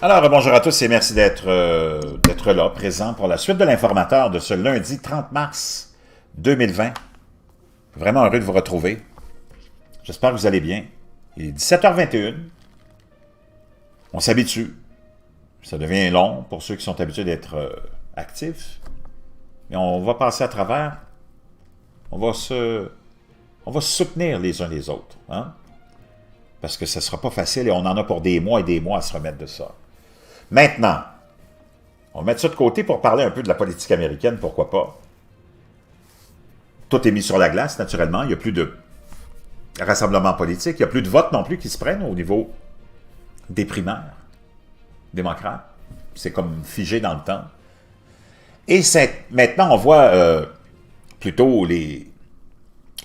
Alors, bonjour à tous et merci d'être là, présent pour la suite de l'informateur de ce lundi 30 mars 2020. Vraiment heureux de vous retrouver. J'espère que vous allez bien. Il est 17h21. On s'habitue. Ça devient long pour ceux qui sont habitués d'être actifs. Mais on va passer à travers. On va se soutenir les uns les autres. Hein? Parce que ça ne sera pas facile et on en a pour des mois et des mois à se remettre de ça. Maintenant, on va mettre ça de côté pour parler un peu de la politique américaine, pourquoi pas. Tout est mis sur la glace, naturellement. Il n'y a plus de rassemblement politique. Il n'y a plus de votes non plus qui se prennent au niveau des primaires démocrates. C'est comme figé dans le temps. Et maintenant, on voit plutôt les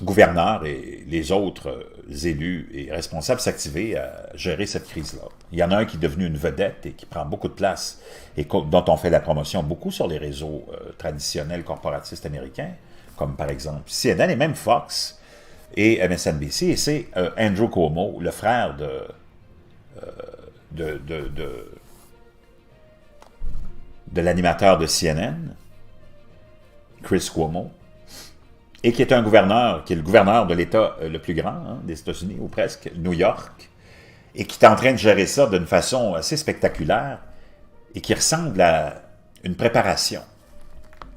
gouverneurs et les autres élus et responsables s'activer à gérer cette crise-là. Il y en a un qui est devenu une vedette et qui prend beaucoup de place et dont on fait la promotion beaucoup sur les réseaux traditionnels corporatistes américains, comme par exemple CNN et même Fox et MSNBC, et c'est Andrew Cuomo, le frère de l'animateur de CNN, Chris Cuomo, et qui est un gouverneur, qui est le gouverneur de l'État le plus grand des États-Unis, ou presque, New York, et qui est en train de gérer ça d'une façon assez spectaculaire, et qui ressemble à une préparation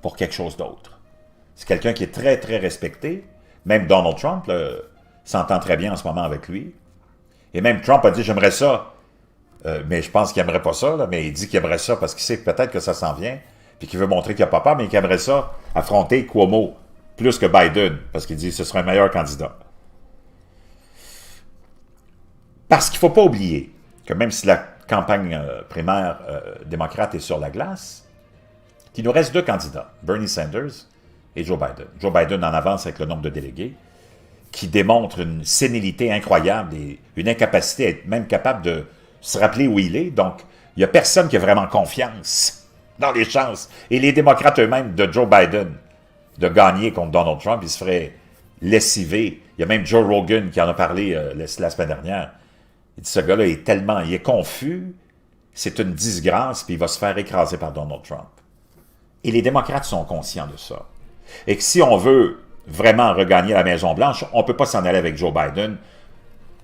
pour quelque chose d'autre. C'est quelqu'un qui est très, très respecté. Même Donald Trump s'entend très bien en ce moment avec lui. Et même Trump a dit « j'aimerais ça », mais je pense qu'il n'aimerait pas ça, là, mais il dit qu'il aimerait ça parce qu'il sait peut-être que ça s'en vient, puis qu'il veut montrer qu'il n'a pas peur, mais qu'il aimerait ça affronter Cuomo, plus que Biden, parce qu'il dit que ce serait un meilleur candidat. Parce qu'il ne faut pas oublier que même si la campagne primaire démocrate est sur la glace, qu'il nous reste deux candidats, Bernie Sanders et Joe Biden. Joe Biden en avance avec le nombre de délégués, qui démontre une sénilité incroyable et une incapacité à être même capable de se rappeler où il est. Donc, il n'y a personne qui a vraiment confiance dans les chances. Et les démocrates eux-mêmes de Joe Biden de gagner contre Donald Trump, il se ferait lessiver. Il y a même Joe Rogan qui en a parlé la semaine dernière. Il dit, ce gars-là il est confus, c'est une disgrâce, puis il va se faire écraser par Donald Trump. Et les démocrates sont conscients de ça. Et que si on veut vraiment regagner la Maison-Blanche, on ne peut pas s'en aller avec Joe Biden.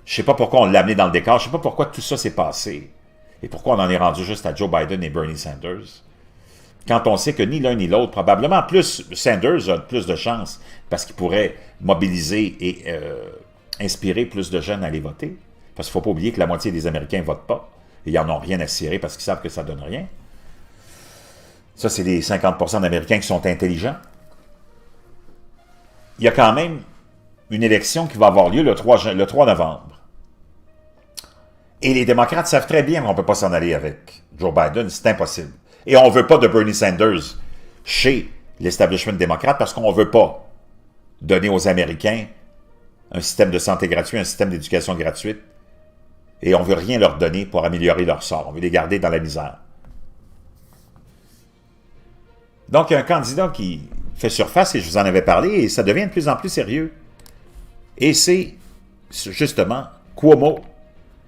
Je ne sais pas pourquoi on l'a amené dans le décor, je ne sais pas pourquoi tout ça s'est passé, et pourquoi on en est rendu juste à Joe Biden et Bernie Sanders. Quand on sait que ni l'un ni l'autre, probablement plus Sanders a plus de chance parce qu'il pourrait mobiliser et inspirer plus de jeunes à aller voter. Parce qu'il ne faut pas oublier que la moitié des Américains ne votent pas. Et ils n'en ont rien à cirer parce qu'ils savent que ça ne donne rien. Ça, c'est les 50% d'Américains qui sont intelligents. Il y a quand même une élection qui va avoir lieu le 3 novembre. Et les démocrates savent très bien qu'on ne peut pas s'en aller avec Joe Biden. C'est impossible. Et on ne veut pas de Bernie Sanders chez l'establishment démocrate parce qu'on ne veut pas donner aux Américains un système de santé gratuit, un système d'éducation gratuite, et on ne veut rien leur donner pour améliorer leur sort. On veut les garder dans la misère. Donc, il y a un candidat qui fait surface, et je vous en avais parlé, et ça devient de plus en plus sérieux. Et c'est justement Cuomo.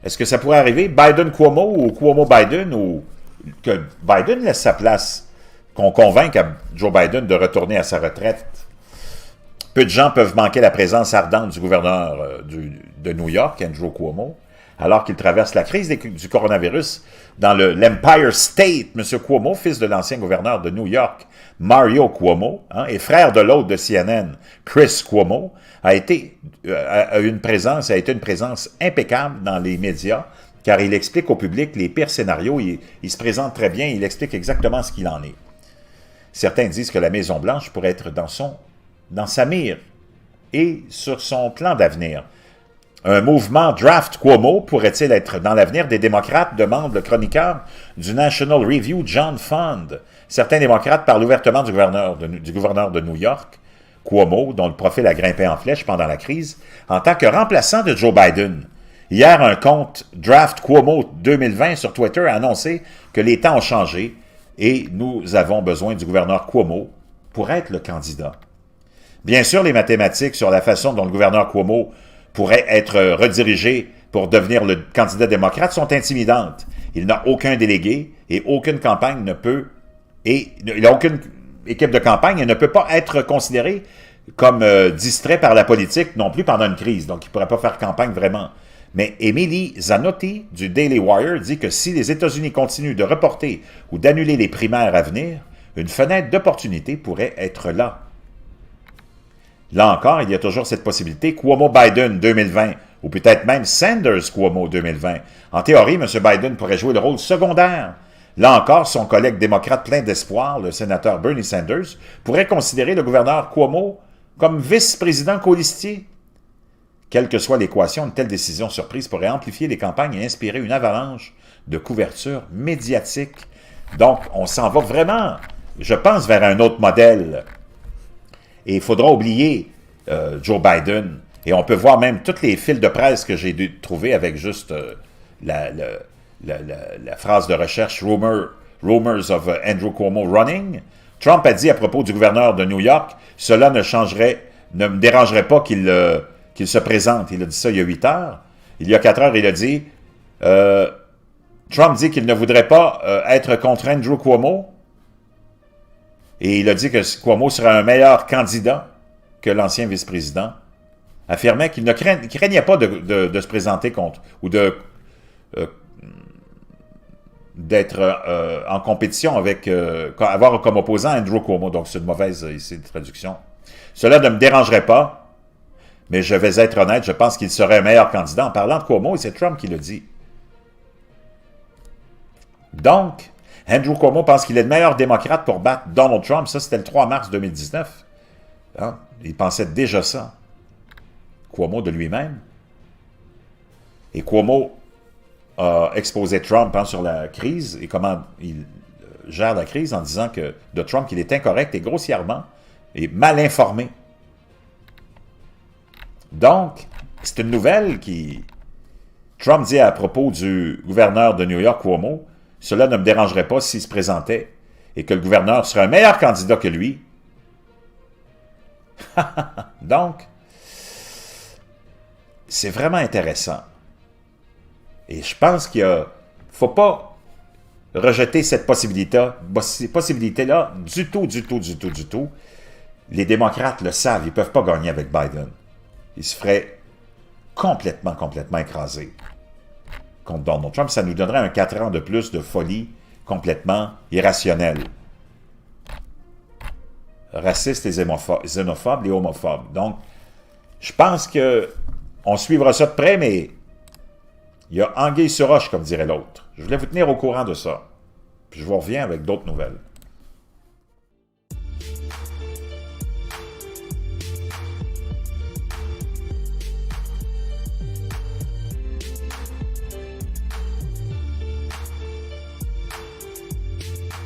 Est-ce que ça pourrait arriver? Biden-Cuomo ou Cuomo-Biden, ou que Biden laisse sa place, qu'on convainque à Joe Biden de retourner à sa retraite. Peu de gens peuvent manquer la présence ardente du gouverneur de New York, Andrew Cuomo, alors qu'il traverse la crise du coronavirus dans l'Empire State. M. Cuomo, fils de l'ancien gouverneur de New York, Mario Cuomo, et frère de l'autre de CNN, Chris Cuomo, a été une présence impeccable dans les médias, car il explique au public les pires scénarios, il se présente très bien, il explique exactement ce qu'il en est. Certains disent que la Maison-Blanche pourrait être dans sa mire et sur son plan d'avenir. Un mouvement Draft Cuomo pourrait-il être dans l'avenir des démocrates, demande le chroniqueur du National Review, John Fund. Certains démocrates parlent ouvertement du gouverneur de New York, Cuomo, dont le profil a grimpé en flèche pendant la crise, en tant que remplaçant de Joe Biden. Hier, un compte Draft Cuomo 2020 sur Twitter a annoncé que les temps ont changé et nous avons besoin du gouverneur Cuomo pour être le candidat. Bien sûr, les mathématiques sur la façon dont le gouverneur Cuomo pourrait être redirigé pour devenir le candidat démocrate sont intimidantes. Il n'a aucun délégué et aucune campagne ne peut, et il n'a aucune équipe de campagne et ne peut pas être considéré comme distrait par la politique non plus pendant une crise. Donc, il ne pourrait pas faire campagne vraiment. Mais Emily Zanotti du Daily Wire dit que si les États-Unis continuent de reporter ou d'annuler les primaires à venir, une fenêtre d'opportunité pourrait être là. Là encore, il y a toujours cette possibilité Cuomo-Biden 2020 ou peut-être même Sanders-Cuomo 2020. En théorie, M. Biden pourrait jouer le rôle secondaire. Là encore, son collègue démocrate plein d'espoir, le sénateur Bernie Sanders, pourrait considérer le gouverneur Cuomo comme vice-président colistier. Quelle que soit l'équation, une telle décision surprise pourrait amplifier les campagnes et inspirer une avalanche de couverture médiatique. Donc, on s'en va vraiment, je pense, vers un autre modèle. Et il faudra oublier Joe Biden. Et on peut voir même tous les fils de presse que j'ai trouvés avec juste la phrase de recherche « Rumors of Andrew Cuomo running ». Trump a dit à propos du gouverneur de New York, « Cela ne me dérangerait pas qu'il se présente. » Il a dit ça il y a 8 heures. Il y a 4 heures, il a dit Trump dit qu'il ne voudrait pas être contre Andrew Cuomo. Et il a dit que Cuomo serait un meilleur candidat que l'ancien vice-président. Affirmait qu'il ne craignait pas de se présenter contre ou d'être en compétition avec, avoir comme opposant Andrew Cuomo. Donc, c'est une mauvaise ici, traduction. Cela ne me dérangerait pas. Mais je vais être honnête, je pense qu'il serait un meilleur candidat. En parlant de Cuomo, et c'est Trump qui le dit. Donc, Andrew Cuomo pense qu'il est le meilleur démocrate pour battre Donald Trump. Ça, c'était le 3 mars 2019. Hein? Il pensait déjà ça. Cuomo de lui-même. Et Cuomo a exposé Trump sur la crise et comment il gère la crise en disant de Trump qu'il est incorrect et grossièrement et mal informé. Donc, c'est une nouvelle qui... Trump dit à propos du gouverneur de New York, Cuomo, « Cela ne me dérangerait pas s'il se présentait et que le gouverneur serait un meilleur candidat que lui. » Donc, c'est vraiment intéressant. Et je pense qu'il ne faut pas rejeter cette possibilité-là du tout. Les démocrates le savent, ils ne peuvent pas gagner avec Biden. Il se ferait complètement écraser contre Donald Trump. Ça nous donnerait un 4 ans de plus de folie complètement irrationnelle. Raciste et xénophobe et homophobe. Donc, je pense qu'on suivra ça de près, mais il y a anguille sur roche, comme dirait l'autre. Je voulais vous tenir au courant de ça. Puis je vous reviens avec d'autres nouvelles.